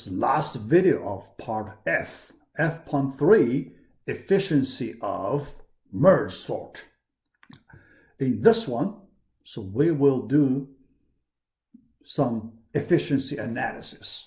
this last video of part F, F.3, efficiency of Mergesort. In this one, so we will do some efficiency analysis.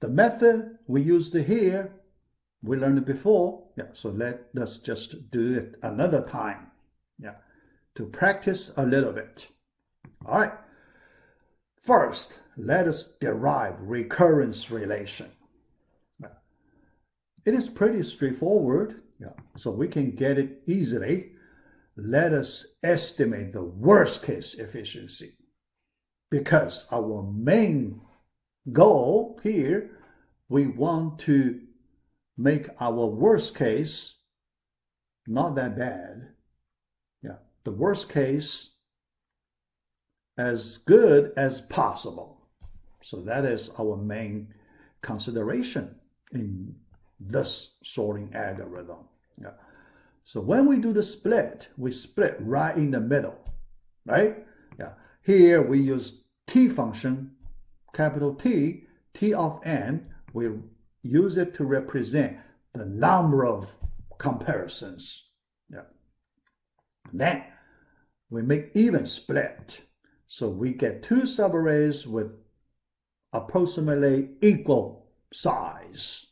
The method we used here, we learned before. So let's just do it another time. To practice a little bit. All right. First, let us derive recurrence relation. It is pretty straightforward. So we can get it easily. Let us estimate the worst case efficiency, because our main goal here, we want to make our worst case not that bad. The worst case as good as possible. So that is our main consideration in this sorting algorithm. So when we do the split, we split right in the middle, right? Here we use T function, capital T, T of n. We use it to represent the number of comparisons. Then we make even split. So we get two subarrays with approximately equal size.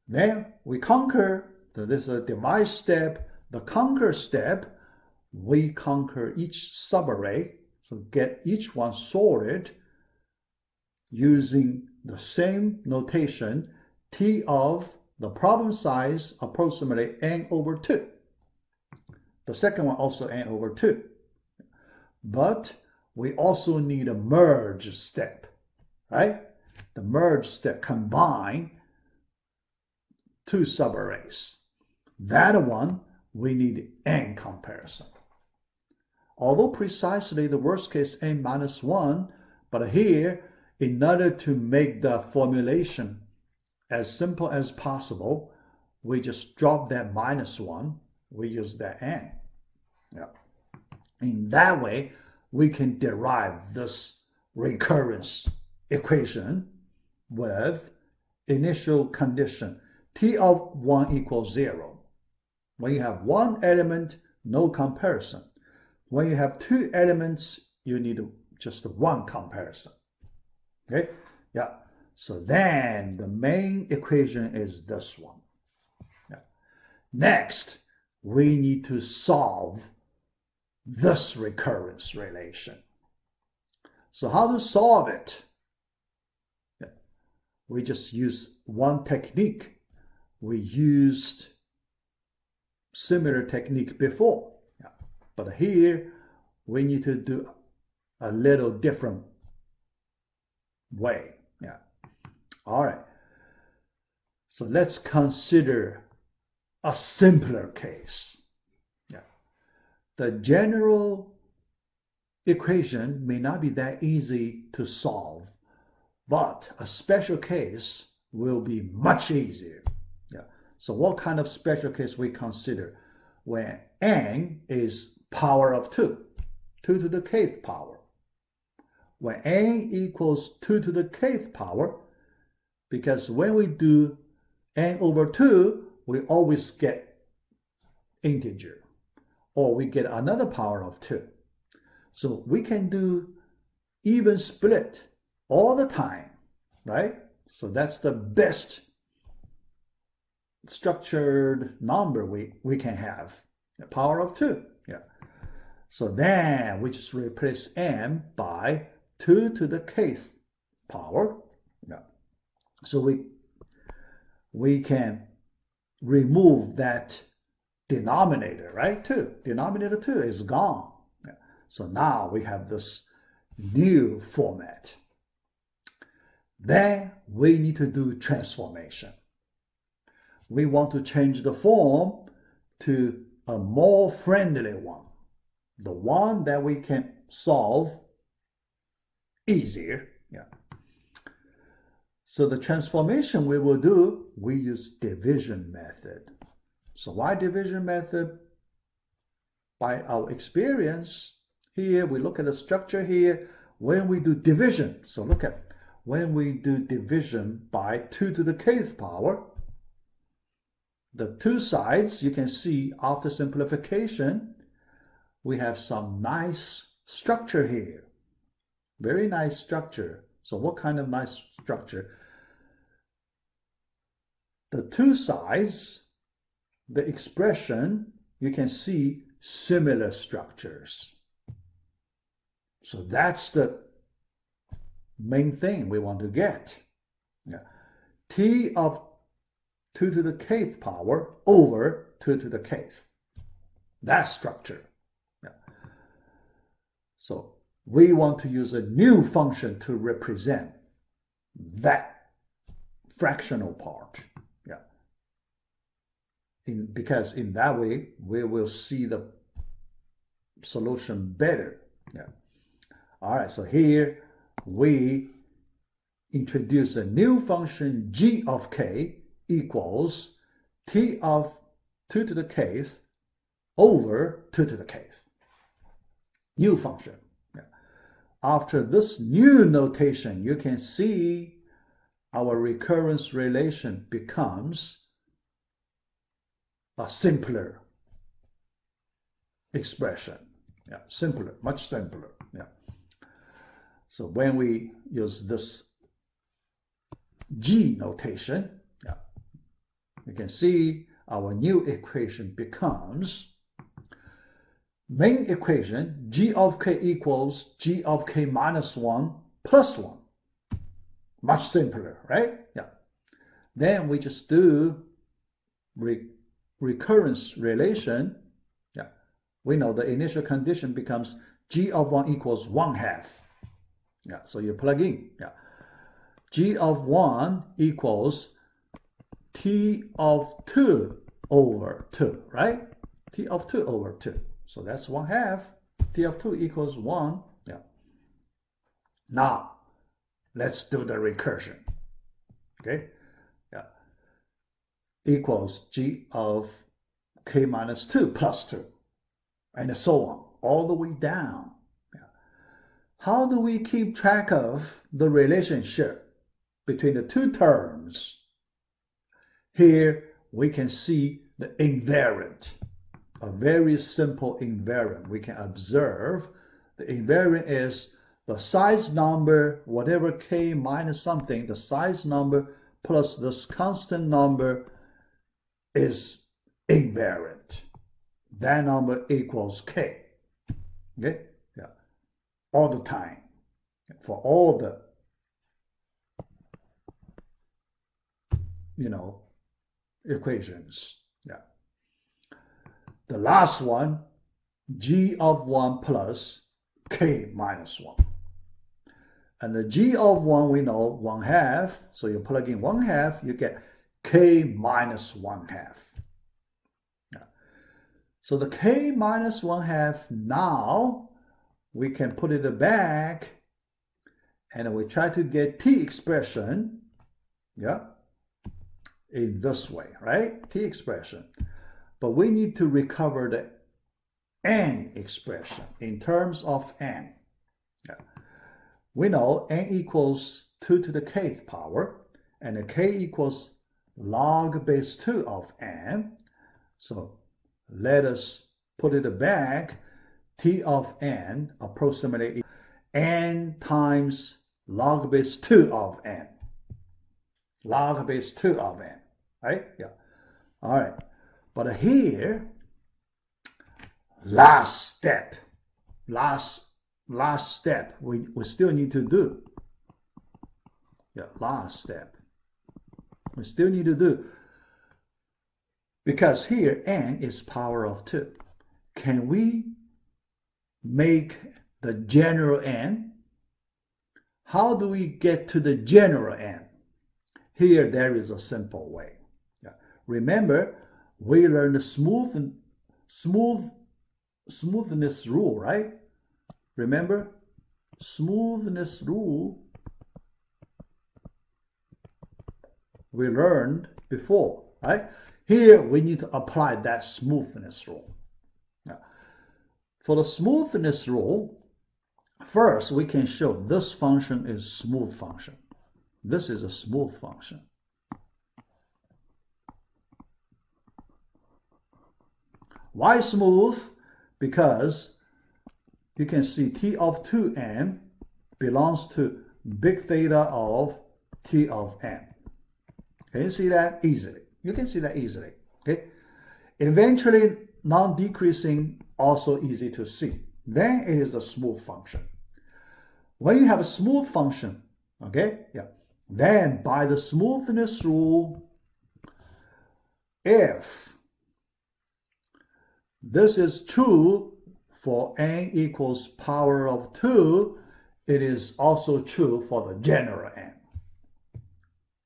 Then we conquer. This is a divide step. The conquer step, we conquer each subarray. So get each one sorted using the same notation, T of the problem size approximately n over 2. The second one also n over 2. But we also need a merge step, right? The merge step combine two subarrays. That one, we need n comparison. Although precisely the worst case n minus 1, but here, in order to make the formulation as simple as possible, we just drop that minus 1. We use that n. In that way, we can derive this recurrence equation with initial condition T of 1 equals 0. When you have one element, no comparison. When you have two elements, you need just one comparison. Okay? So then the main equation is this one. Next, we need to solve this recurrence relation. So how to solve it? We just use one technique. We used similar technique before. But here, we need to do a little different way. All right. So let's consider a simpler case. The general equation may not be that easy to solve, but a special case will be much easier. So what kind of special case we consider? When n is power of 2, 2 to the kth power. When n equals 2 to the kth power, because when we do n over 2, we always get integer, or we get another power of 2. So we can do even split all the time, right? So that's the best structured number we can have, the power of 2. So then we just replace n by 2 to the kth power. So we can remove that denominator, right? 2. Denominator 2 is gone. So now we have this new format. Then we need to do transformation. We want to change the form to a more friendly one, the one that we can solve easier. So the transformation we will do, we use division method. So why division method? By our experience, here we look at the structure here. When we do division, so look at when we do division by 2 to the kth power, the two sides, you can see after simplification, we have some nice structure here. Very nice structure. So what kind of nice structure? The two sides, the expression, you can see similar structures. So that's the main thing we want to get. Yeah. T of 2 to the kth power over 2 to the kth. That structure. Yeah. So we want to use a new function to represent that fractional part. Yeah. Because in that way, we will see the solution better. Yeah. All right, so here we introduce a new function g of k equals t of 2 to the kth over 2 to the kth. New function. Yeah. After this new notation, you can see our recurrence relation becomes a simpler expression. Yeah, simpler, much simpler. Yeah. So when we use this G notation, yeah, you can see our new equation becomes main equation G of k equals G of k minus 1 plus 1. Much simpler, right? Yeah. Then we just do recurrence relation. Yeah. We know the initial condition becomes G of 1 equals 1/2. Yeah, so you plug in. Yeah. G of 1 equals T of 2 over 2, right? T of 2 over 2. So that's 1/2. T of 2 equals 1. Yeah. Now, let's do the recursion. Okay? Yeah. Equals G of k minus 2 plus 2. And so on, all the way down. Yeah. How do we keep track of the relationship between the two terms? Here we can see the invariant, a very simple invariant. We can observe the invariant is the size number, whatever k minus something, the size number plus this constant number is invariant. That number equals k. Okay? Yeah. All the time. For all the, equations. Yeah. The last one, g of 1 plus k minus 1. And the g of 1, we know 1/2. So you plug in 1/2, you get k minus 1/2. Yeah. So the k minus 1/2, now we can put it back and we try to get t expression. Yeah. In this way, right? T expression. But we need to recover the n expression in terms of n. Yeah. We know n equals 2 to the kth power, and the k equals log base 2 of n. So let us put it back. T of n approximately n times log base 2 of n. Log base 2 of n. Right? Yeah. All right. But here, last step, we still need to do. Yeah, last step. We still need to do. Because here, n is power of 2. Can we make the general n? How do we get to the general n? Here, there is a simple way. Remember, we learned the smoothness rule, right? Remember? Smoothness rule we learned before, right? Here, we need to apply that smoothness rule. Now, for the smoothness rule, first, we can show this function is smooth function. This is a smooth function. Why smooth? Because you can see T of 2n belongs to big theta of T of n. Can you see that easily? You can see that easily. Okay. Eventually, non-decreasing also easy to see. Then it is a smooth function. When you have a smooth function, okay, yeah, then by the smoothness rule, if this is true for n equals power of 2, it is also true for the general n.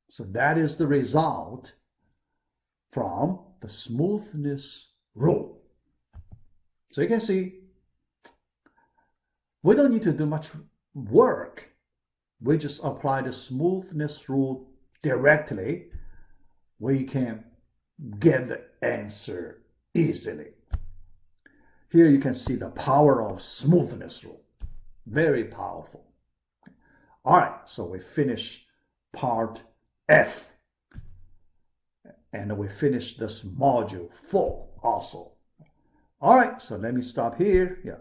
So that is the result from the smoothness rule. So you can see, we don't need to do much work. We just apply the smoothness rule directly. We can get the answer easily. Here you can see the power of smoothness rule. Very powerful. All right, so we finish part F. And we finish this module 4 also. All right, so let me stop here. Yeah.